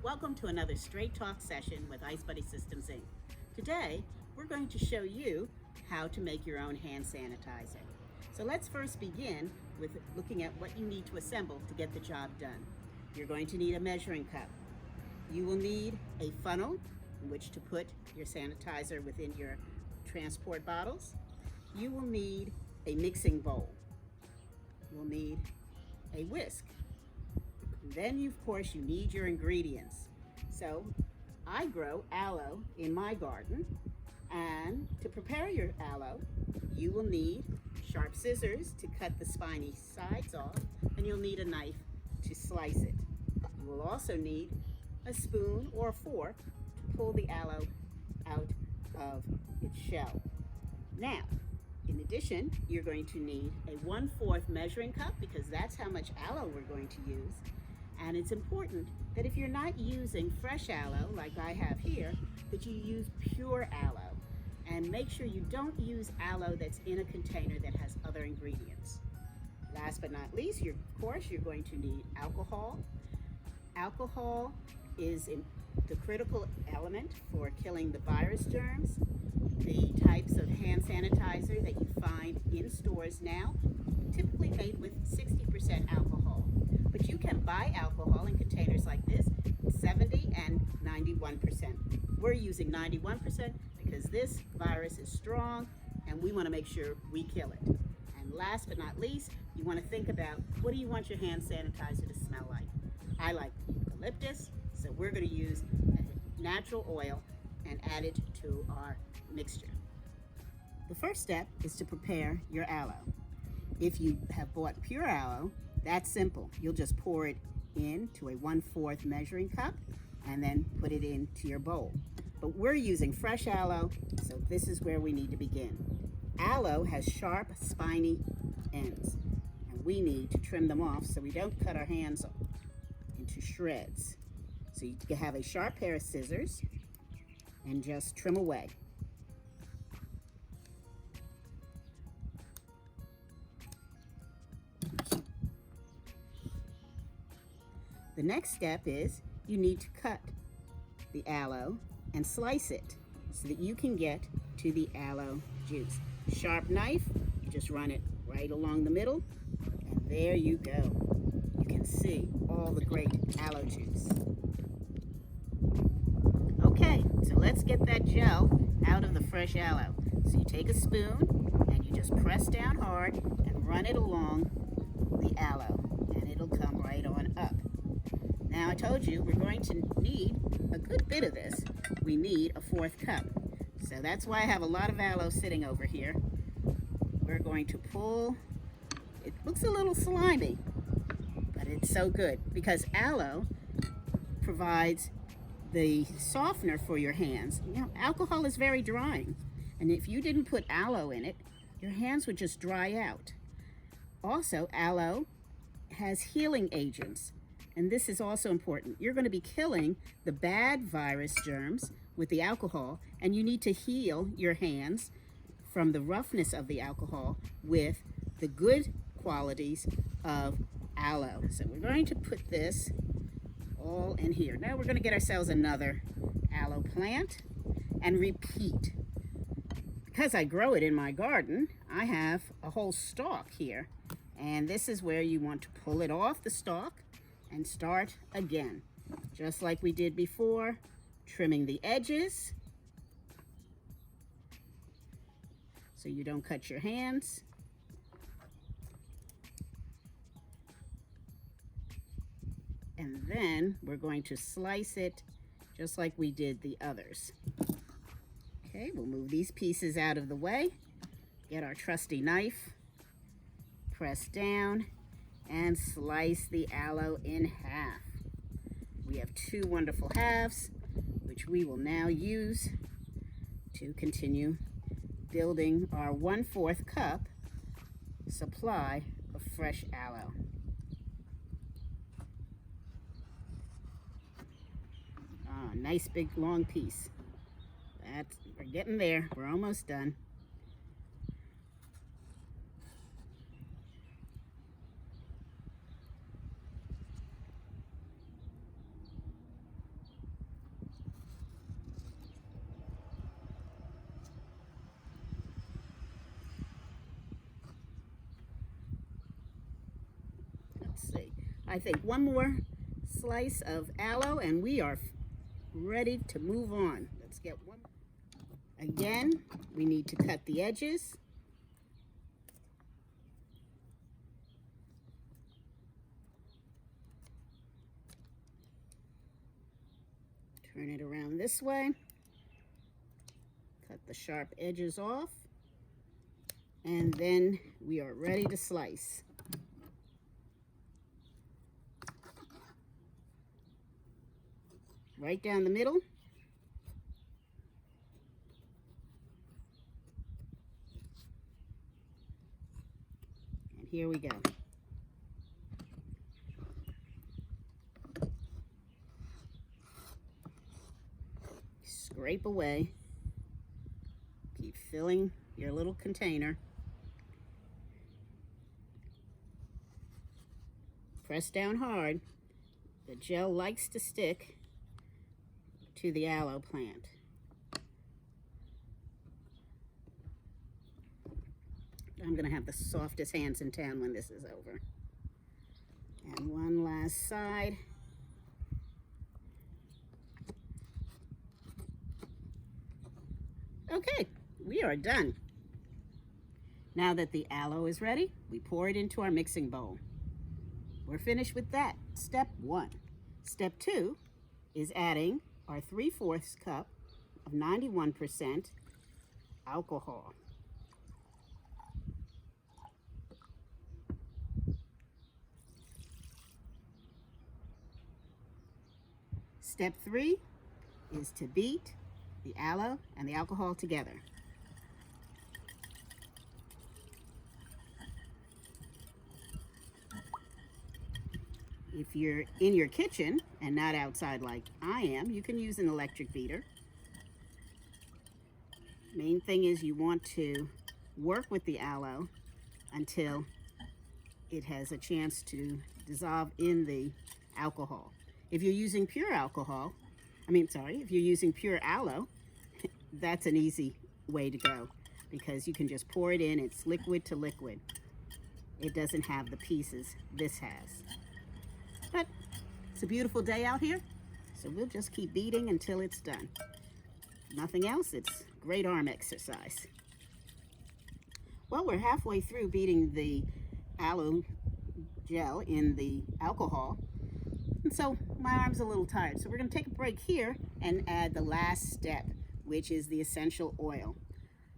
Welcome to another Straight Talk session with ICEBUDDY Systems, Inc. Today, we're going to show you how to make your own hand sanitizer. So let's first begin with looking at what you need to assemble to get the job done. You're going to need a measuring cup. You will need a funnel in which to put your sanitizer within your transport bottles. You will need a mixing bowl. You'll need a whisk. Then, of course, you need your ingredients. So I grow aloe in my garden, and to prepare your aloe, you will need sharp scissors to cut the spiny sides off, and you'll need a knife to slice it. You will also need a spoon or a fork to pull the aloe out of its shell. Now, in addition, you're going to need a 1/4 measuring cup because that's how much aloe we're going to use. And it's important that if you're not using fresh aloe, like I have here, that you use pure aloe. And make sure you don't use aloe that's in a container that has other ingredients. Last but not least, of course, you're going to need alcohol. Alcohol is the critical element for killing the virus germs. The types of hand sanitizer that you find in stores now, typically made with 60% alcohol. But you can buy alcohol in containers like this, 70 and 91%. We're using 91% because this virus is strong and we want to make sure we kill it. And last but not least, you want to think about what do you want your hand sanitizer to smell like? I like eucalyptus, so we're going to use a natural oil and add it to our mixture. The first step is to prepare your aloe. If you have bought pure aloe, that's simple. You'll just pour it into a 1/4 measuring cup and then put it into your bowl. But we're using fresh aloe, so this is where we need to begin. Aloe has sharp, spiny ends, and we need to trim them off so we don't cut our hands into shreds. So you have a sharp pair of scissors and just trim away. The next step is you need to cut the aloe and slice it so that you can get to the aloe juice. Sharp knife, you just run it right along the middle, and there you go. You can see all the great aloe juice. Okay, so let's get that gel out of the fresh aloe. So you take a spoon and you just press down hard and run it along the aloe, and it'll come right on up. Now, I told you we're going to need a good bit of this. We need a 1/4 cup. So that's why I have a lot of aloe sitting over here. We're going to pull. It looks a little slimy, but it's so good because aloe provides the softener for your hands. You know, alcohol is very drying, and if you didn't put aloe in it, your hands would just dry out. Also, aloe has healing agents. And this is also important. You're going to be killing the bad virus germs with the alcohol, and you need to heal your hands from the roughness of the alcohol with the good qualities of aloe. So we're going to put this all in here. Now we're going to get ourselves another aloe plant and repeat. Because I grow it in my garden, I have a whole stalk here. And this is where you want to pull it off the stalk and start again, just like we did before, trimming the edges so you don't cut your hands. And then we're going to slice it just like we did the others. Okay, we'll move these pieces out of the way, get our trusty knife, press down, and slice the aloe in half. We have 2 wonderful halves, which we will now use to continue building our 1/4 cup supply of fresh aloe. Nice big long piece. We're getting there. We're almost done. I think one more slice of aloe and we are ready to move on. Let's get one. Again, we need to cut the edges. Turn it around this way. Cut the sharp edges off. And then we are ready to slice. Right down the middle. And here we go. Scrape away. Keep filling your little container. Press down hard. The gel likes to stick to the aloe plant. I'm going to have the softest hands in town when this is over. And one last side. Okay, we are done. Now that the aloe is ready, we pour it into our mixing bowl. We're finished with that. Step 1. Step 2 is adding our 3/4 cup of 91% alcohol. Step 3 is to beat the aloe and the alcohol together. If you're in your kitchen and not outside like I am, you can use an electric beater. Main thing is you want to work with the aloe until it has a chance to dissolve in the alcohol. If you're using pure alcohol, if you're using pure aloe, that's an easy way to go because you can just pour it in. It's liquid to liquid. It doesn't have the pieces this has. But it's a beautiful day out here, so we'll just keep beating until it's done. Nothing else, it's great arm exercise. Well, we're halfway through beating the aloe gel in the alcohol, and so my arm's a little tired. So we're going to take a break here and add the last step, which is the essential oil.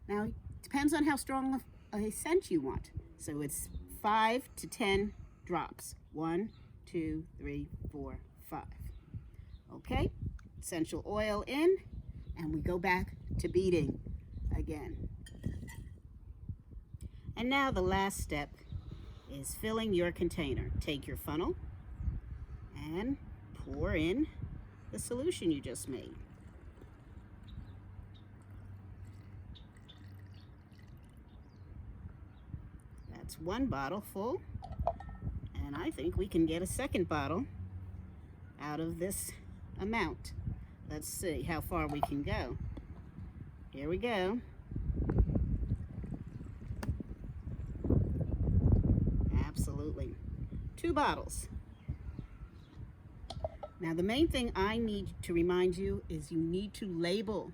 Now, it depends on how strong a scent you want. So it's 5 to 10 drops. 1, 2, 3, 4, 5. Okay, essential oil in, and we go back to beating again. And now the last step is filling your container. Take your funnel and pour in the solution you just made. That's one bottle full. And I think we can get a second bottle out of this amount. Let's see how far we can go. Here we go. Absolutely. 2 bottles. Now the main thing I need to remind you is you need to label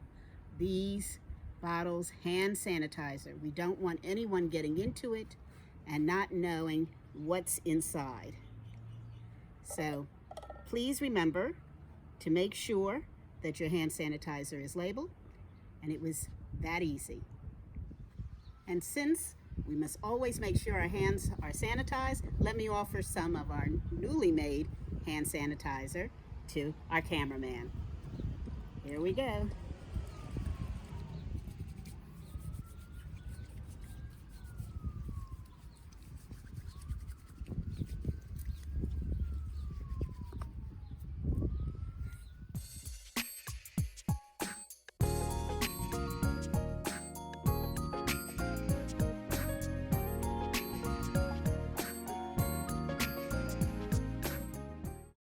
these bottles hand sanitizer. We don't want anyone getting into it and not knowing what's inside. So please remember to make sure that your hand sanitizer is labeled, and it was that easy. And since we must always make sure our hands are sanitized, let me offer some of our newly made hand sanitizer to our cameraman. Here we go.